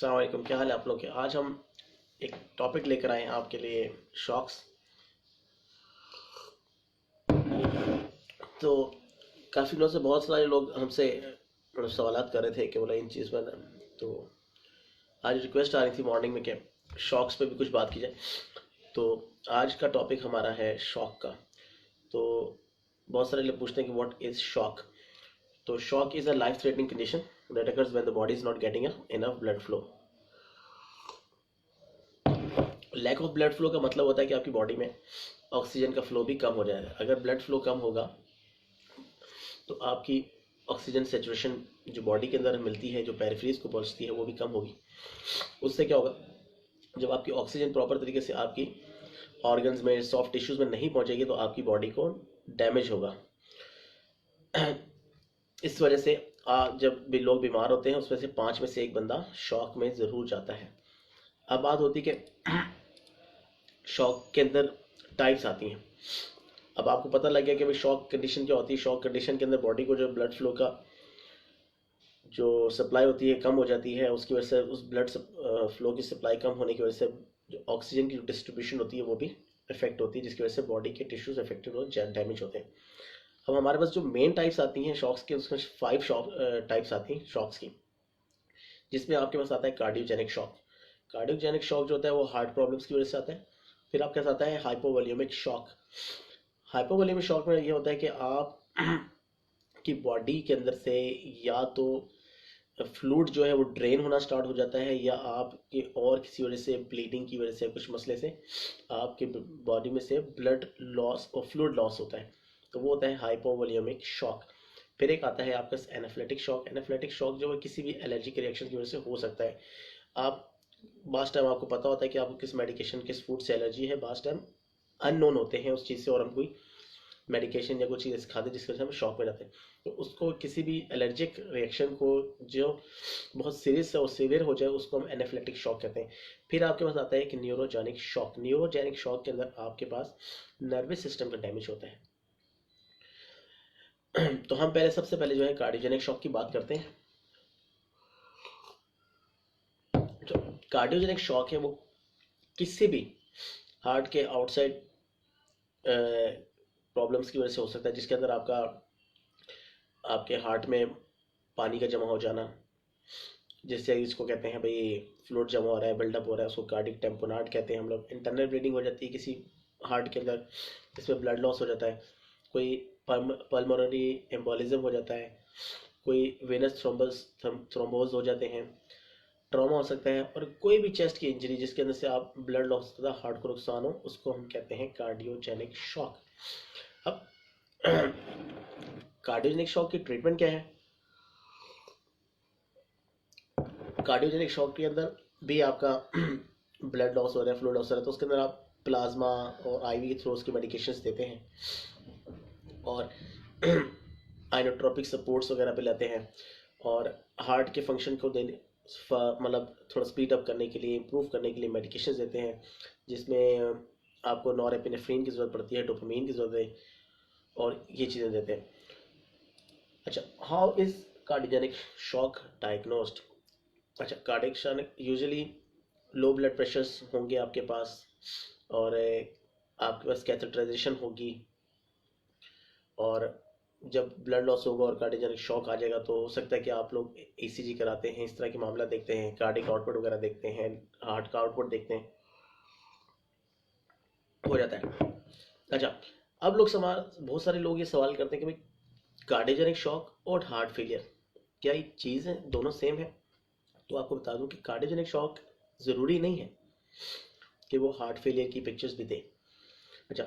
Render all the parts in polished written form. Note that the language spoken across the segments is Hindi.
अस्सलाम वालेकुम, क्या हाल है आप लोग के। आज हम एक टॉपिक लेकर आए हैं आपके लिए, शॉक्स। तो काफ़ी दिनों से बहुत सारे लोग हमसे सवालात कर रहे थे कि बोला इन चीज़ पर। तो आज रिक्वेस्ट आ रही थी मॉर्निंग में कि शॉक्स पे भी कुछ बात की जाए। तो आज का टॉपिक हमारा है शॉक का। तो बहुत सारे लोग पूछते हैं कि व्हाट इज़ शॉक। तो shock is a life threatening condition that occurs when the body is not getting enough blood flow. Lack of blood flow का मतलब होता है कि आपकी बॉडी में ऑक्सीजन का फ्लो भी कम हो जाएगा। अगर ब्लड फ्लो कम होगा तो आपकी ऑक्सीजन सेचुरेशन जो बॉडी के अंदर मिलती है, जो पेरिफेरीज को पहुंचती है, वो भी कम होगी। उससे क्या होगा, जब आपकी ऑक्सीजन प्रॉपर तरीके से आपकी ऑर्गन्स में, सॉफ्ट टिश्यूज में नहीं पहुंचेगी तो आपकी बॉडी को डैमेज होगा। इस वजह से जब भी लोग बीमार होते हैं उसमें से 5 में से एक बंदा शॉक में ज़रूर जाता है। अब बात होती है कि शॉक के अंदर टाइप्स आती हैं। अब आपको पता लग गया कि भाई शॉक कंडीशन क्या होती है। शॉक कंडीशन के अंदर बॉडी को जो ब्लड फ्लो का जो सप्लाई होती है कम हो जाती है। उसकी वजह से उस ब्लड फ्लो की सप्लाई कम होने की वजह से जो ऑक्सीजन की डिस्ट्रीब्यूशन होती है वो भी इफेक्ट होती है, जिसकी वजह से बॉडी के टिश्यूज अफेक्टेड हो, डैमेज होते हैं। अब हमारे पास जो मेन टाइप्स आती हैं शॉक्स के, उसमें 5 शॉक टाइप्स आती हैं शॉक्स की, जिसमें आपके पास आता है कार्डियोजेनिक शॉक। कार्डियोजेनिक शॉक जो होता है वो हार्ट प्रॉब्लम्स की वजह से आता है। फिर आपके पास आता है हाइपोवॉल्यूमिक शॉक। हाइपोवॉल्यूमिक शॉक में ये होता है कि आप की बॉडी के अंदर से या तो फ्लूइड जो है वो ड्रेन होना स्टार्ट हो जाता है, या आपके और किसी वजह से, ब्लीडिंग की वजह से, कुछ मसले से आपके बॉडी में से ब्लड लॉस और फ्लूइड लॉस होता है। तो वो होता है हाइपोवॉल्यूमिक शॉक। फिर एक आता है आपका एनाफ्लेटिक शॉक। एनाफ्लेटिक शॉक जो है किसी भी एलर्जिक रिएक्शन की वजह से हो सकता है। आप बास टाइम आपको पता होता है कि आपको किस मेडिकेशन, किस फूड से एलर्जी है। बास टाइम अननोन होते हैं उस चीज़ से, और हम कोई मेडिकेशन या कोई चीज़ खाते जिसकी वजह से हम शॉक में जाते हैं। तो उसको किसी भी एलर्जिक रिएक्शन को जो बहुत सीरियस और सीवियर हो जाए उसको हम एनाफ्लेक्टिक शॉक कहते हैं। फिर आपके पास आता है कि न्यूरोजेनिक शॉक। न्यूरोजेनिक शॉक के अंदर आपके पास नर्वस सिस्टम का डैमेज होता है। तो हम पहले, सबसे पहले जो है कार्डियोजेनिक शॉक की बात करते हैं। जो कार्डियोजेनिक शॉक है वो किसी भी हार्ट के आउटसाइड प्रॉब्लम्स की वजह से हो सकता है, जिसके अंदर आपके हार्ट में पानी का जमा हो जाना, जिससे इसको कहते हैं भाई फ्लूइड जमा हो रहा है, बिल्डअप हो रहा है, उसको कार्डिक टेम्पोनाट कहते हैं हम लोग। इंटरनल ब्लीडिंग हो जाती है किसी हार्ट के अंदर, इसमें ब्लड लॉस हो जाता है। कोई पल्मोनरी एम्बोलिज्म हो जाता है, कोई वेनस थ्रोम्बोज हो जाते हैं, ट्रॉमा हो सकता है, और कोई भी चेस्ट की इंजरी जिसके अंदर से आप ब्लड लॉस तथा हार्ट को नुकसान हो, उसको हम कहते हैं कार्डियोजेनिक शॉक। अब कार्डियोजेनिक शॉक की ट्रीटमेंट क्या है। कार्डियोजेनिक शॉक के अंदर भी आपका ब्लड लॉस हो रहा है, फ्लूइड लॉस हो रहा है, तो उसके अंदर आप प्लाज्मा और आईवी के थ्रू उसकी मेडिकेशंस देते हैं, और आइनोट्रोपिक सपोर्ट्स वगैरह पे लेते हैं, और हार्ट के फंक्शन को देने, मतलब थोड़ा स्पीड अप करने के लिए, इम्प्रूव करने के लिए मेडिकेशंस देते हैं, जिसमें आपको नॉरएपिनेफ्रिन की ज़रूरत पड़ती है, डोपामीन की ज़रूरत है, और ये चीज़ें देते हैं। अच्छा, how is cardiogenic shock diagnosed. अच्छा, cardiac shock usually low blood pressures होंगे आपके पास, और आपके पास कैथेटराइजेशन होगी, और जब ब्लड लॉस होगा और कार्डियोजेनिक शॉक आ जाएगा तो हो सकता है कि आप लोग ईसीजी कराते हैं, इस तरह के मामला देखते हैं, कार्डिक आउटपुट वगैरह देखते हैं, हार्ट का आउटपुट देखते हैं, हो जाता है। अच्छा, अब लोग सवाल, बहुत सारे लोग ये सवाल करते हैं कि भाई कार्डियोजेनिक शॉक और हार्ट फेलियर क्या ये चीज़ है, दोनों सेम है। तो आपको बता दूं कि कार्डियोजेनिक शॉक ज़रूरी नहीं है कि वो हार्ट फेलियर की पिक्चर्स भी दे। अच्छा,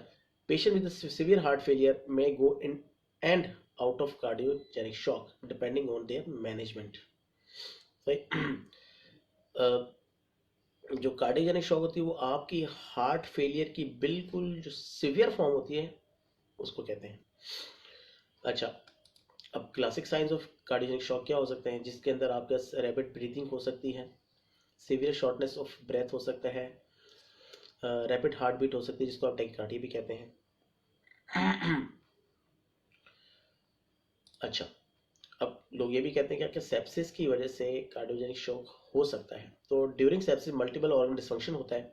patient with severe heart failure में go in and out of cardiogenic shock depending on their management. जो कार्डियोजेनिक शॉक होती है वो आपकी हार्ट फेलियर की बिल्कुल जो सिवियर फॉर्म होती है उसको कहते हैं। अच्छा, अब classic science of cardiogenic shock क्या हो सकते हैं, जिसके अंदर आपका रैपिड ब्रीथिंग हो सकती है, सिवियर शॉर्टनेस ऑफ ब्रेथ हो सकता है, रैपिड हार्ट बीट हो सकती है, जिसको आप टैकीकार्डिया भी कहते हैं। अच्छा, अब लोग ये भी कहते हैं कि आपके सेप्सिस की वजह से कार्डियोजेनिक शॉक हो सकता है। तो during sepsis multiple organ dysfunction होता है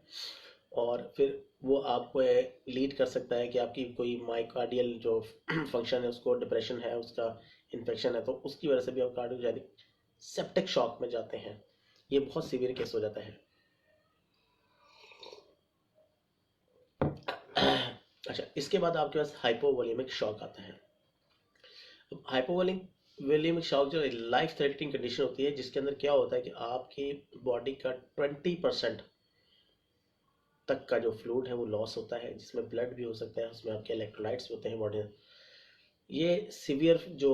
और फिर वो आपको लीड कर सकता है कि आपकी कोई माइकार्डियल जो फंक्शन है उसको डिप्रेशन है, उसका इन्फेक्शन है, तो उसकी वजह से भी आप कार्डियोजेनिक सेप्टिक शॉक में जाते हैं। ये बहुत सीवियर केस हो जाता है। अच्छा, इसके बाद आपके पास हाइपोवोलेमिक शॉक आता है। हाइपोवोलेमिक शॉक जो लाइफ थ्रेटनिंग कंडीशन होती है, जिसके अंदर क्या होता है कि आपकी बॉडी का 20% तक का जो फ्लूइड है वो लॉस होता है, जिसमें ब्लड भी हो सकता है, उसमें आपके इलेक्ट्रोलाइट्स होते हैं बॉडी में। ये सीवियर जो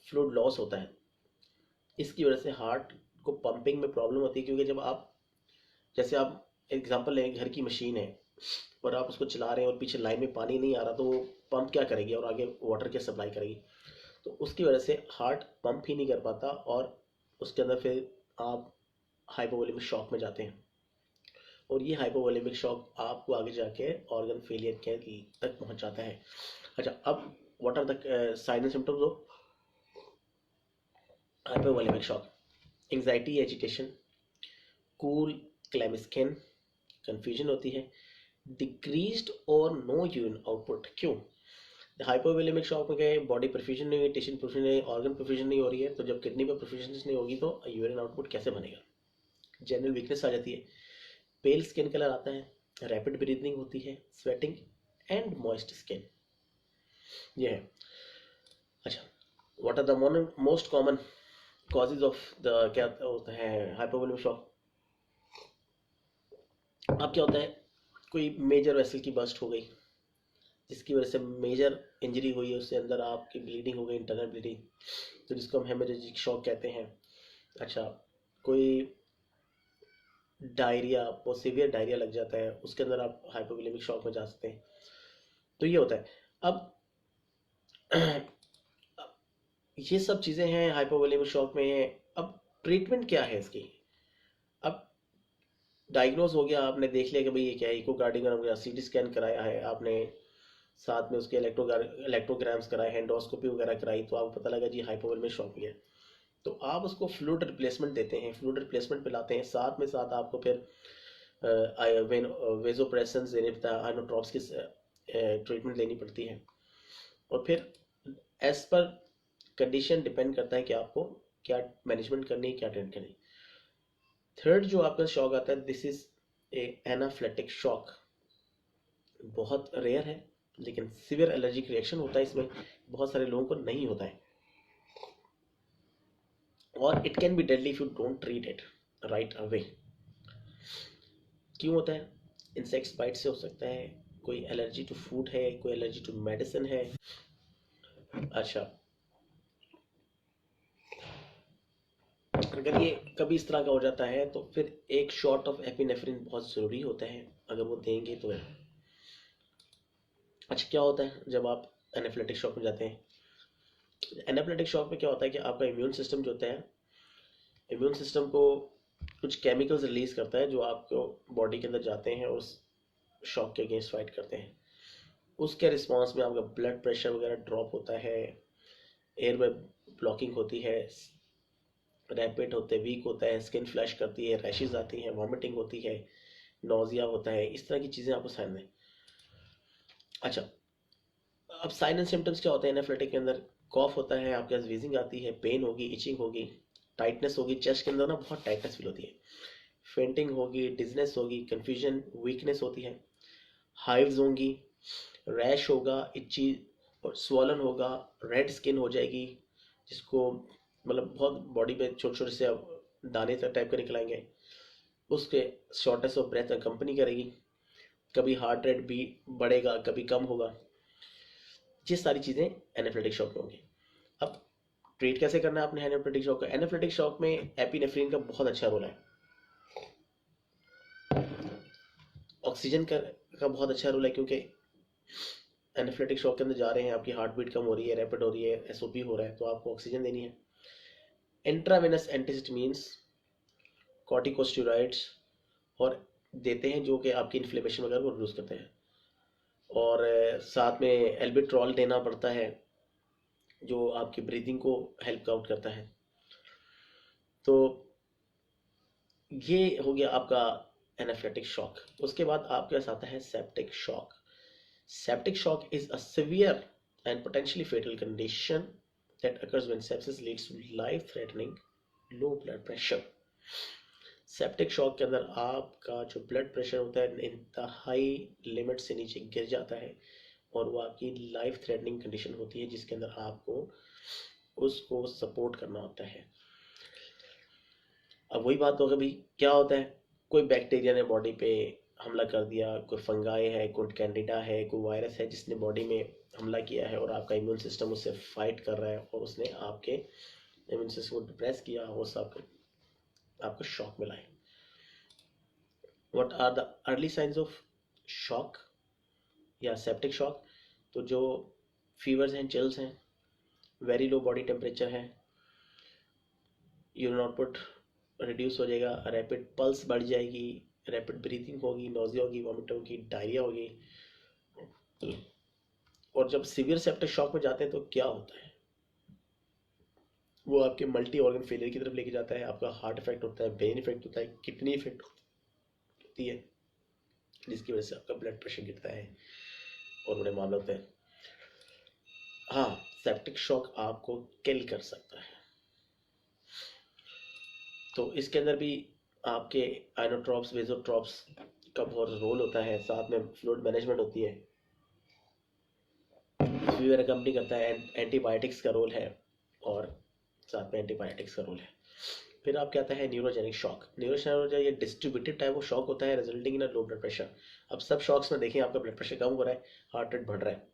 फ्लूइड लॉस होता है, इसकी वजह से हार्ट को पंपिंग में प्रॉब्लम होती है। क्योंकि जब आप, जैसे आप एग्जांपल लें, घर की मशीन है और आप उसको चला रहे हैं और पीछे लाइन में पानी नहीं आ रहा, तो वो पंप क्या करेगी और आगे वाटर क्या सप्लाई करेगी। तो उसकी वजह से हार्ट पंप ही नहीं कर पाता और उसके अंदर फिर आप हाइपोवोलेमिक शॉक में जाते हैं। और ये हाइपोवोलेमिक शॉक आपको आगे जाके ऑर्गन फेलियर के तक पहुंच जाता है। अच्छा, अब what are the sign and symptoms of hypovolemic shock? Anxiety, agitation, cool clammy skin, confusion होती है, डिक्रीज्ड और नो यूरिन आउटपुट। क्यों? हाइपोवोलेमिक शॉक में क्या, बॉडी परफ्यूजन नहीं हुई, टिश्यू परफ्यूजन नहीं, ऑर्गन परफ्यूजन नहीं हो रही है, तो जब किडनी पर परफ्यूजन नहीं होगी तो यूरिन आउटपुट कैसे बनेगा? जनरल वीकनेस आ जाती है, पेल स्किन कलर आता है, रैपिड ब्रीदिंग होती है, स्वेटिंग एंड मॉइस्ट स्किन, ये है। अच्छा, what are the most common causes of the, क्या होता है हाइपोवोलेमिक शॉक? अब क्या होता है, कोई मेजर वेसल की बस्ट हो गई जिसकी वजह से मेजर इंजरी हुई है, उससे अंदर आपकी ब्लीडिंग हो गई, इंटरनल ब्लीडिंग, तो जिसको हम हेमोरेजिक शॉक कहते हैं। अच्छा, कोई डायरिया, बहुत सीवियर डायरिया लग जाता है, उसके अंदर आप हाइपोवोलेमिक शॉक में जा सकते हैं। तो ये होता है। अब ये सब चीज़ें हैं हाइपोवोलेमिक शॉक में। अब ट्रीटमेंट क्या है इसकी? अब डायग्नोज हो गया, आपने देख लिया कि भाई ये क्या है, इकोकार्डियोग्राम या सीटी स्कैन कराया है आपने, साथ में उसके इलेक्ट्रोग्राम्स कराए, एंडोस्कोपी वगैरह कराई, तो आपको पता लगा जी हाइपोवोलेमिक शॉक है। तो आप उसको फ्लूइड रिप्लेसमेंट देते हैं, फ्लूइड रिप्लेसमेंट पिलाते हैं, साथ में साथ आपको फिर वेजोप्रेशन देने पड़ता है, आइनोट्रॉप्स की ट्रीटमेंट लेनी पड़ती है। और फिर एज पर कंडीशन डिपेंड करता है कि आपको क्या मैनेजमेंट करनी है, क्या ट्रीटमेंट करनी है। थर्ड जो आपका शॉक आता है, दिस इज ए एनाफ्लेटिक शॉक। बहुत रेयर है, लेकिन सीवियर एलर्जिक रिएक्शन होता है इसमें, बहुत सारे लोगों को नहीं होता है, और it can be deadly if you don't treat it right away. क्यों होता है? इंसेक्ट्स बाइट से हो सकता है, कोई एलर्जी टू फूड है, कोई एलर्जी टू मेडिसिन है। अच्छा, अगर ये कभी इस तरह का हो जाता है तो फिर एक शॉट ऑफ एपिनेफ्रिन बहुत ज़रूरी होता है, अगर वो देंगे तो है। अच्छा, क्या होता है जब आप एनाफ्लेटिक शॉक में जाते हैं? एनाफ्लेटिक शॉक में क्या होता है कि आपका इम्यून सिस्टम जो होता है, इम्यून सिस्टम को कुछ केमिकल्स रिलीज करता है जो आपको बॉडी के अंदर जाते हैं और उस शॉक के अगेंस्ट फाइट करते हैं। उसके रिस्पॉन्स में आपका ब्लड प्रेशर वगैरह ड्रॉप होता है, एयर में ब्लॉकिंग होती है, रैपिड होते हैं, वीक होता है, स्किन फ्लैश करती है, रैशेज आती हैं, वॉमिटिंग होती है, नोजिया होता है, इस तरह की चीज़ें आपको साइन में। अच्छा, अब साइन एंड सिम्टम्स क्या होते हैं एनाफ्लेटिक के अंदर? कॉफ होता है, आपके पास वीजिंग आती है, पेन होगी, इचिंग होगी, टाइटनेस होगी, चेस्ट के अंदर ना बहुत टाइटनेस फील होती है, फेंटिंग होगी, डिजनेस होगी, कंफ्यूजन, वीकनेस होती है, हाइव्स होंगी, रैश होगा, इची और स्वॉलन होगा, रेड स्किन हो जाएगी, जिसको मतलब बहुत बॉडी पे छोटे छोटे से दाने टाइप के निकल आएंगे, उसके शॉर्टनेस ऑफ ब्रेथ कंपनी करेगी, कभी हार्ट रेट भी बढ़ेगा, कभी कम होगा। ये सारी चीज़ें एनाफ्लेटिक शॉक में होंगी। अब ट्रीट कैसे करना है आपने एनाफ्लेटिक शॉक का? एनाफ्लेटिक शॉक में एपिनेफ्रिन का बहुत अच्छा रोल है, ऑक्सीजन का बहुत अच्छा रोल है, क्योंकि एनाफ्लेटिक शॉक के अंदर जा रहे हैं, आपकी हार्ट बीट कम हो रही है, रैपिड हो रही है, एसओपी हो रहा है, तो आपको ऑक्सीजन देनी है। इंट्रावेनस एंटीहिस्टामिन्स, कॉर्टिकोस्टेरॉइड्स और देते हैं जो कि आपकी इन्फ्लेमेशन वगैरह को रिड्यूस करते हैं, और साथ में एल्बिट्रॉल देना पड़ता है जो आपकी ब्रीदिंग को हेल्प आउट करता है। तो ये हो गया आपका एनाफिलेक्टिक शॉक। उसके बाद आपके पास आता है septic shock. Septic shock is a severe and potentially fatal condition that occurs when sepsis leads to life-threatening low blood pressure. Septic shock के अंदर आपका जो ब्लड प्रेशर होता है इंतहाई लिमिट से नीचे गिर जाता है और वो आपकी लाइफ थ्रेटनिंग कंडीशन होती है जिसके अंदर आपको उसको सपोर्ट करना होता है। अब वही बात होगा भाई, क्या होता है, कोई बैक्टीरिया ने बॉडी पे हमला कर दिया, कोई फंगाई है, कोई कैंडिडा है, कोई वायरस है जिसने बॉडी में हमला किया है और आपका इम्यून सिस्टम उससे फाइट कर रहा है और उसने आपके इम्यून सिस्टम को डिप्रेस किया और सब आपको शॉक मिला है। What are the early signs of shock या सेप्टिक शॉक? तो जो फीवर्स हैं, चिल्स हैं, वेरी लो बॉडी टेम्परेचर है, यूरिन आउटपुट रिड्यूस हो जाएगा, रैपिड पल्स बढ़ जाएगी, रैपिड ब्रीथिंग होगी, नोजिया होगी, वॉमिट होगी, डायरिया होगी। और जब सीवियर सेप्टिक शॉक में जाते हैं तो क्या होता है, वो आपके मल्टी ऑर्गन फेलियर की तरफ लेके जाता है। आपका हार्ट इफेक्ट होता है, ब्रेन इफेक्ट होता है, किडनी इफेक्ट होती है, जिसकी वजह से आपका ब्लड प्रेशर गिरता है और बड़े मामले होते हैं। हाँ, सेप्टिक शॉक आपको किल कर सकता है। तो इसके अंदर भी आपके आइनोट्रॉप्स, वेजोट्रॉप्स का बहुत रोल होता है, साथ में फ्लूइड मैनेजमेंट होती है, फीवर अकम्पनी करता है, एंटीबायोटिक्स का रोल है और साथ में एंटीबायोटिक्स का रोल है। फिर आपके आता है न्यूरोजेनिक शॉक। न्यूरोजेनिक ये डिस्ट्रीब्यूटेड टाइप ऑफ शॉक होता है resulting in low blood pressure. अब सब शॉक्स में देखें आपका ब्लड प्रेशर कम हो रहा है, हार्ट रेट बढ़ रहा है,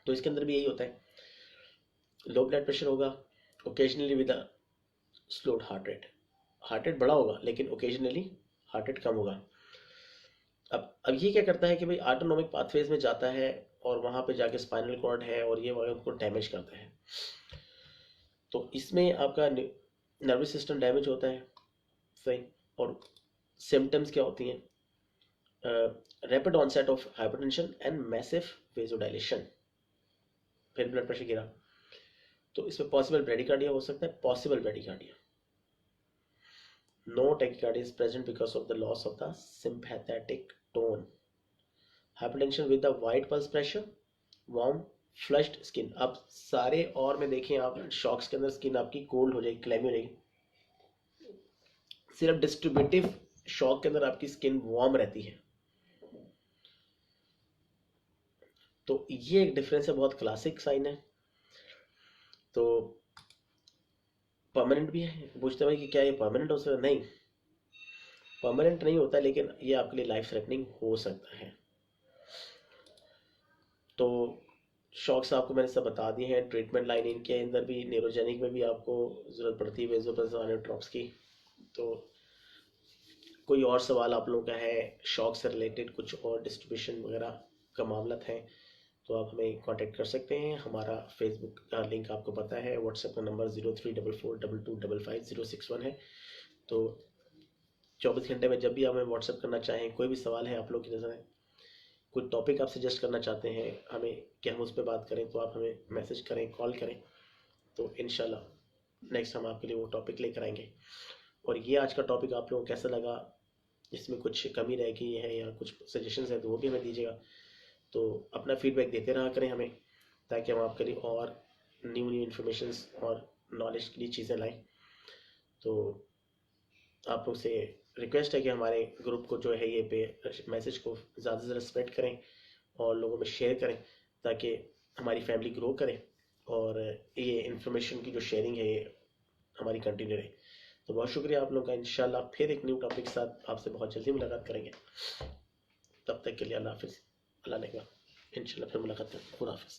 तो इसके अंदर भी यही होता है, लो ब्लड प्रेशर होगा occasionally with a slowed heart rate बढ़ा होगा लेकिन ओकेजनली हार्ट रेट कम होगा। अब ये क्या करता है कि भाई ऑटोनोमिक पाथवेज में जाता है और वहाँ पे जाके स्पाइनल कॉर्ड है और ये उनको डैमेज करता है। तो इसमें आपका नर्वस सिस्टम डैमेज होता है, सही। और सिम्टम्स क्या होती हैं, rapid onset of hypertension and massive vasodilation. फिर ब्लड प्रेशर गिरा तो इसमें पॉसिबल ब्रेडिकार्डिया हो सकता है, possible bradycardia. No tachycardia is present because of the loss of the sympathetic tone. Hypertension with the wide pulse pressure, warm flushed skin. अब सारे और में देखें आप शॉक्स के अंदर स्किन आपकी कोल्ड हो जाएगी, क्लैमी हो जाएगी, सिर्फ डिस्ट्रीब्यूटिव शॉक के अंदर आपकी स्किन वार्म रहती है। तो ये एक डिफरेंस है, बहुत क्लासिक साइन है। तो परमानेंट भी है, पूछते भाई कि क्या ये परमानेंट हो सकता है? नहीं, परमानेंट नहीं होता, लेकिन ये आपके लिए लाइफ थ्रेटनिंग हो सकता है। तो शॉक्स आपको मैंने सब बता दिए हैं। ट्रीटमेंट लाइन इनके अंदर भी, न्यूरोजेनिक में भी आपको ज़रूरत पड़ती है वेज़ोप्रेसर ड्रॉप्स की। तो कोई और सवाल आप लोगों का है शॉक से रिलेटेड, कुछ और डिस्ट्रीब्यूशन वगैरह का मामला है, तो आप हमें कांटेक्ट कर सकते हैं। हमारा फेसबुक का लिंक आपको पता है, व्हाट्सएप का नंबर 034422556061 है। तो 24 घंटे में जब भी हमें व्हाट्सएप करना चाहें, कोई भी सवाल है आप लोग की नज़र है, कोई टॉपिक आप सजेस्ट करना चाहते हैं हमें कि हम उस पर बात करें, तो आप हमें मैसेज करें, कॉल करें, तो इंशाल्लाह नेक्स्ट हम आपके लिए वो टॉपिक लेकर आएंगे। और ये आज का टॉपिक आप लोगों को कैसा लगा, इसमें कुछ कमी रह गई है या कुछ सजेशंस है तो वो भी हमें दीजिएगा। तो अपना फीडबैक देते रहा करें हमें, ताकि हम आपके लिए और न्यू इन्फॉर्मेशंस और नॉलेज के लिए चीज़ें लाएं। तो आप लोग से रिक्वेस्ट है कि हमारे ग्रुप को जो है ये पे मैसेज को ज़्यादा से ज़्यादा स्प्रेड करें और लोगों में शेयर करें, ताकि हमारी फैमिली ग्रो करे और ये इन्फॉर्मेशन की जो शेयरिंग है ये हमारी कंटिन्यू रहे। तो बहुत शुक्रिया आप लोगों का। इंशाल्लाह फिर एक न्यू टॉपिक के साथ आपसे बहुत जल्दी मुलाकात करेंगे। तब तक के लिए अल्लाह हाफिज़। अल्लाह ने कहा इंशाल्लाह फिर मुलाकात करेंगे। खुदा हाफिज़।